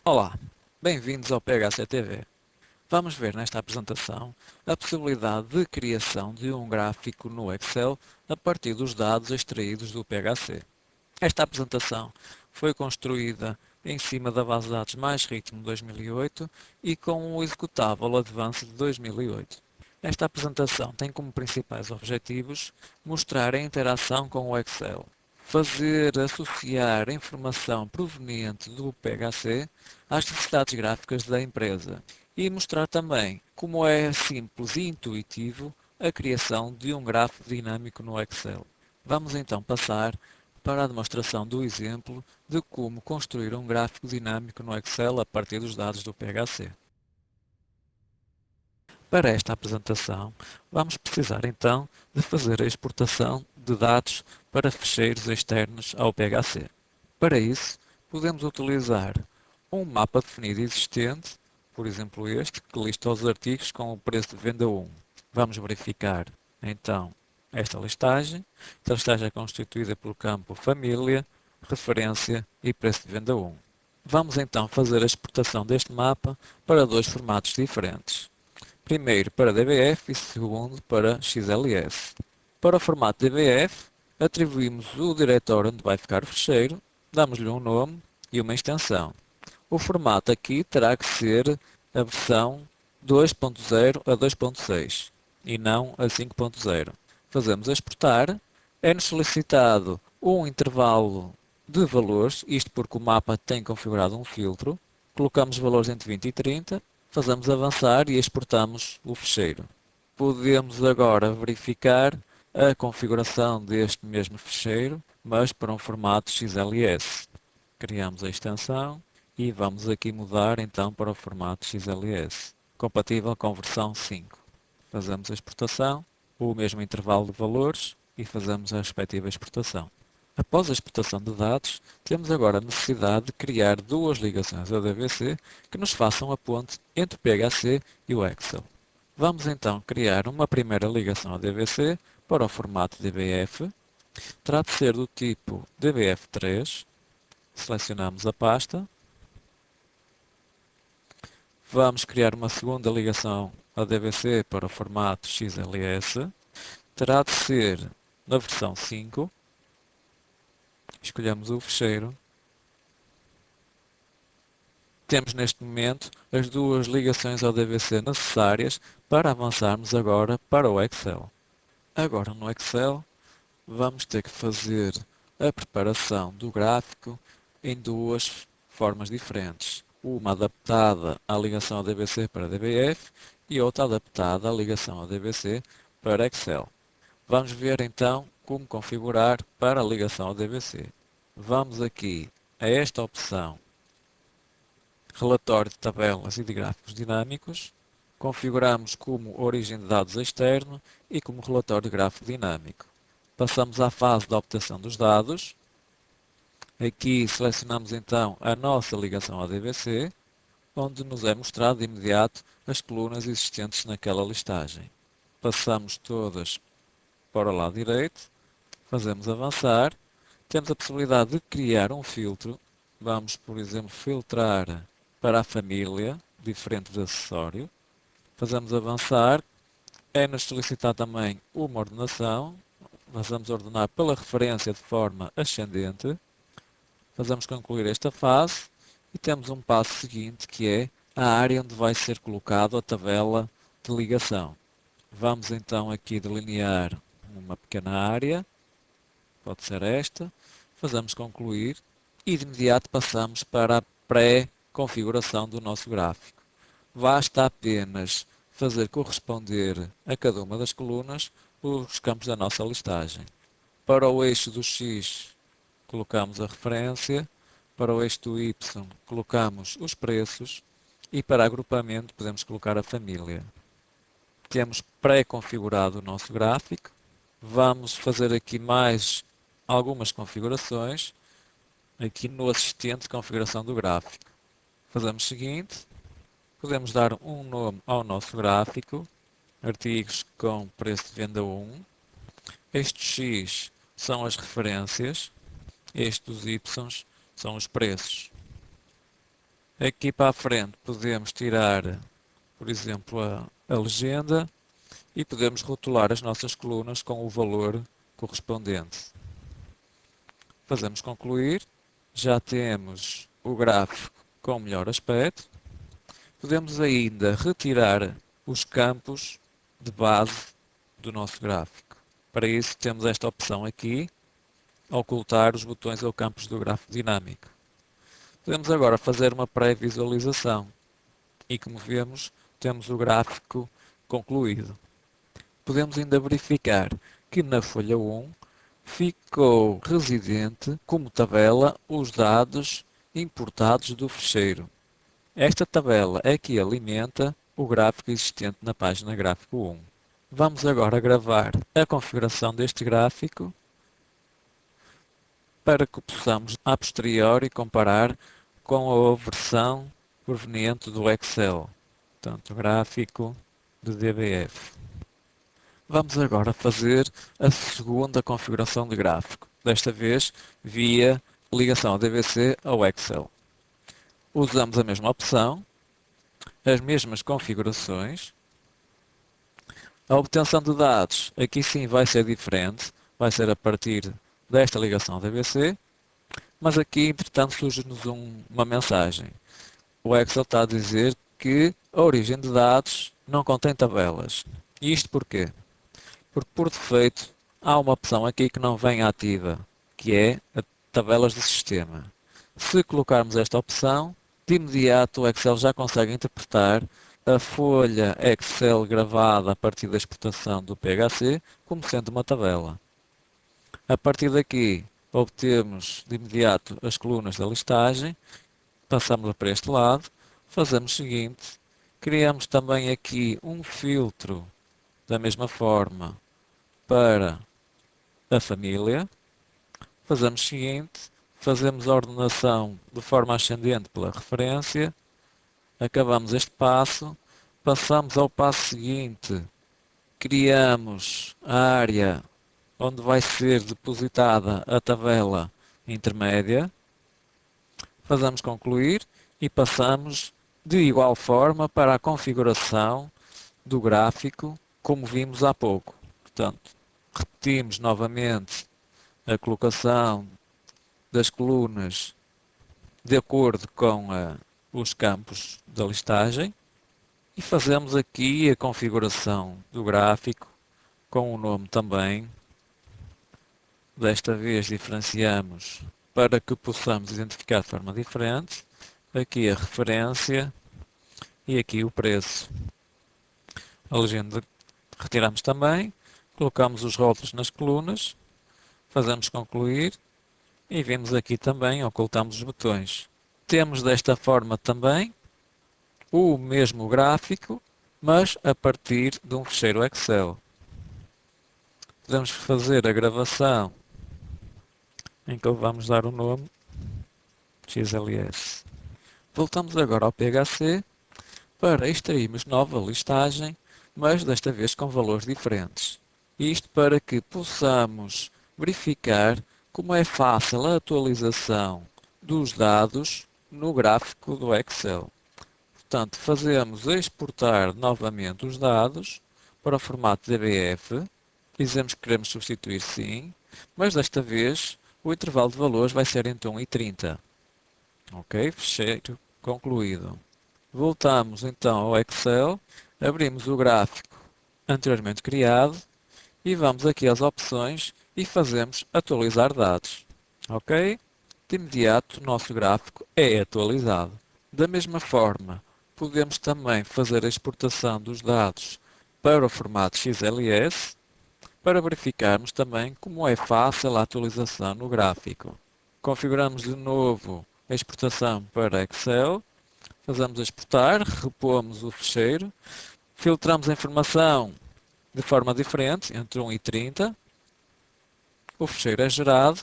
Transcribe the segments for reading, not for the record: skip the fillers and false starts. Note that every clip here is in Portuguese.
Olá, bem-vindos ao PHCTV. Vamos ver nesta apresentação a possibilidade de criação de um gráfico no Excel a partir dos dados extraídos do PHC. Esta apresentação foi construída em cima da base de dados MyRhythm 2008 e com o executável Advanced de 2008. Esta apresentação tem como principais objetivos mostrar a interação com o Excel, fazer associar a informação proveniente do PHC às necessidades gráficas da empresa e mostrar também como é simples e intuitivo a criação de um gráfico dinâmico no Excel. Vamos então passar para a demonstração do exemplo de como construir um gráfico dinâmico no Excel a partir dos dados do PHC. Para esta apresentação, vamos precisar então de fazer a exportação de dados para ficheiros externos ao PHC. Para isso, podemos utilizar um mapa definido existente, por exemplo este, que lista os artigos com o preço de venda 1. Vamos verificar então esta listagem. Esta listagem é constituída pelo campo Família, Referência e Preço de venda 1. Vamos então fazer a exportação deste mapa para dois formatos diferentes. Primeiro para DBF e segundo para XLS. Para o formato DBF, atribuímos o diretório onde vai ficar o ficheiro, damos-lhe um nome e uma extensão. O formato aqui terá que ser a versão 2.0 a 2.6 e não a 5.0. Fazemos a exportar, é-nos solicitado um intervalo de valores, isto porque o mapa tem configurado um filtro, colocamos valores entre 20 e 30, fazemos avançar e exportamos o ficheiro. Podemos agora verificar a configuração deste mesmo ficheiro, mas para um formato XLS. Criamos a extensão e vamos aqui mudar então para o formato XLS, compatível com versão 5. Fazemos a exportação, o mesmo intervalo de valores e fazemos a respectiva exportação. Após a exportação de dados, temos agora a necessidade de criar duas ligações ADVC que nos façam a ponte entre o PHC e o Excel. Vamos então criar uma primeira ligação ADVC para o formato DBF. Terá de ser do tipo DBF3. Selecionamos a pasta. Vamos criar uma segunda ligação ADVC para o formato XLS. Terá de ser na versão 5. Escolhemos o ficheiro. Temos neste momento as duas ligações ao DVC necessárias para avançarmos agora para o Excel. Agora no Excel vamos ter que fazer a preparação do gráfico em duas formas diferentes. Uma adaptada à ligação ao DVC para DBF e outra adaptada à ligação ao DVC para Excel. Vamos ver então como configurar para a ligação ao DVC. Vamos aqui a esta opção Relatório de tabelas e de gráficos dinâmicos. Configuramos como origem de dados externo e como relatório de gráfico dinâmico. Passamos à fase da obtenção dos dados. Aqui selecionamos então a nossa ligação ao DVC, onde nos é mostrado de imediato as colunas existentes naquela listagem. Passamos todas para o lado direito, fazemos avançar. Temos a possibilidade de criar um filtro. Vamos, por exemplo, filtrar para a família, diferente de acessório. Fazemos avançar. É-nos solicitar também uma ordenação. Vamos ordenar pela referência de forma ascendente. Fazemos concluir esta fase e temos um passo seguinte que é a área onde vai ser colocada a tabela de ligação. Vamos então aqui delinear uma pequena área, pode ser esta, fazemos concluir e de imediato passamos para a pré-configuração do nosso gráfico. Basta apenas fazer corresponder a cada uma das colunas os campos da nossa listagem. Para o eixo do X colocamos a referência, para o eixo do Y colocamos os preços e para agrupamento podemos colocar a família. Temos pré-configurado o nosso gráfico. Vamos fazer aqui mais algumas configurações aqui no assistente de configuração do gráfico. Fazemos o seguinte, podemos dar um nome ao nosso gráfico, artigos com preço de venda 1. Estes X são as referências, estes Y são os preços. Aqui para a frente podemos tirar, por exemplo, a legenda e podemos rotular as nossas colunas com o valor correspondente. Fazemos concluir. Já temos o gráfico com melhor aspecto. Podemos ainda retirar os campos de base do nosso gráfico. Para isso temos esta opção aqui, ocultar os botões ou campos do gráfico dinâmico. Podemos agora fazer uma pré-visualização e, como vemos, temos o gráfico concluído. Podemos ainda verificar que na folha 1 ficou residente como tabela os dados importados do fecheiro. Esta tabela é que alimenta o gráfico existente na página gráfico 1. Vamos agora gravar a configuração deste gráfico para que possamos a posteriori comparar com a versão proveniente do Excel. Portanto, gráfico de DBF. Vamos agora fazer a segunda configuração de gráfico, desta vez via ligação DVC ao Excel. Usamos a mesma opção, as mesmas configurações. A obtenção de dados, aqui sim vai ser diferente, vai ser a partir desta ligação DVC, mas aqui entretanto surge-nos uma mensagem. O Excel está a dizer que a origem de dados não contém tabelas. E isto porquê? Porque por defeito há uma opção aqui que não vem ativa, que é a tabelas de sistema. Se colocarmos esta opção, de imediato o Excel já consegue interpretar a folha Excel gravada a partir da exportação do PHC como sendo uma tabela. A partir daqui obtemos de imediato as colunas da listagem, passamos para este lado, fazemos o seguinte, criamos também aqui um filtro da mesma forma para a família, fazemos o seguinte, fazemos a ordenação de forma ascendente pela referência, acabamos este passo, passamos ao passo seguinte, criamos a área onde vai ser depositada a tabela intermédia, fazemos concluir e passamos de igual forma para a configuração do gráfico como vimos há pouco. Portanto, repetimos novamente a colocação das colunas de acordo com os campos da listagem e fazemos aqui a configuração do gráfico com o nome também. Desta vez diferenciamos para que possamos identificar de forma diferente. Aqui a referência e aqui o preço. A legenda retiramos também, colocamos os rótulos nas colunas, fazemos concluir e vimos aqui também, ocultamos os botões. Temos desta forma também o mesmo gráfico, mas a partir de um ficheiro Excel. Podemos fazer a gravação em que vamos dar o nome XLS. Voltamos agora ao PHC para extrairmos nova listagem, mas desta vez com valores diferentes. Isto para que possamos verificar como é fácil a atualização dos dados no gráfico do Excel. Portanto, fazemos exportar novamente os dados para o formato DBF, dizemos que queremos substituir sim, mas desta vez o intervalo de valores vai ser entre 1 e 30. Ok? Fecheiro concluído. Voltamos então ao Excel, abrimos o gráfico anteriormente criado e vamos aqui às opções e fazemos atualizar dados. Ok? De imediato o nosso gráfico é atualizado. Da mesma forma, podemos também fazer a exportação dos dados para o formato XLS, para verificarmos também como é fácil a atualização no gráfico. Configuramos de novo a exportação para Excel, fazemos exportar, repomos o ficheiro, filtramos a informação de forma diferente, entre 1 e 30, o ficheiro é gerado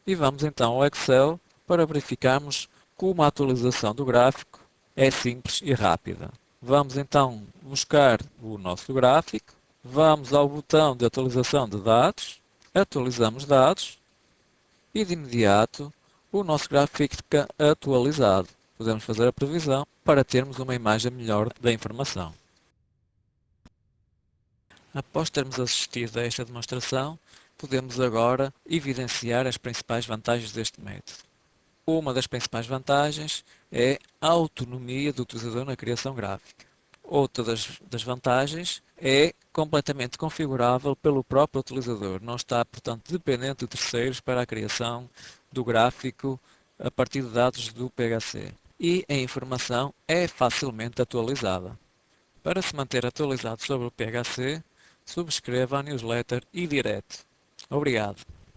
e vamos então ao Excel para verificarmos como a atualização do gráfico é simples e rápida. Vamos então buscar o nosso gráfico, vamos ao botão de atualização de dados, atualizamos dados e de imediato o nosso gráfico fica atualizado. podemos fazer a previsão para termos uma imagem melhor da informação. Após termos assistido a esta demonstração, podemos agora evidenciar as principais vantagens deste método. Uma das principais vantagens é a autonomia do utilizador na criação gráfica. Outra das vantagens é completamente configurável pelo próprio utilizador, não está, portanto, dependente de terceiros para a criação do gráfico a partir de dados do PHC. E a informação é facilmente atualizada. Para se manter atualizado sobre o PHC, subscreva a newsletter e direto. Obrigado.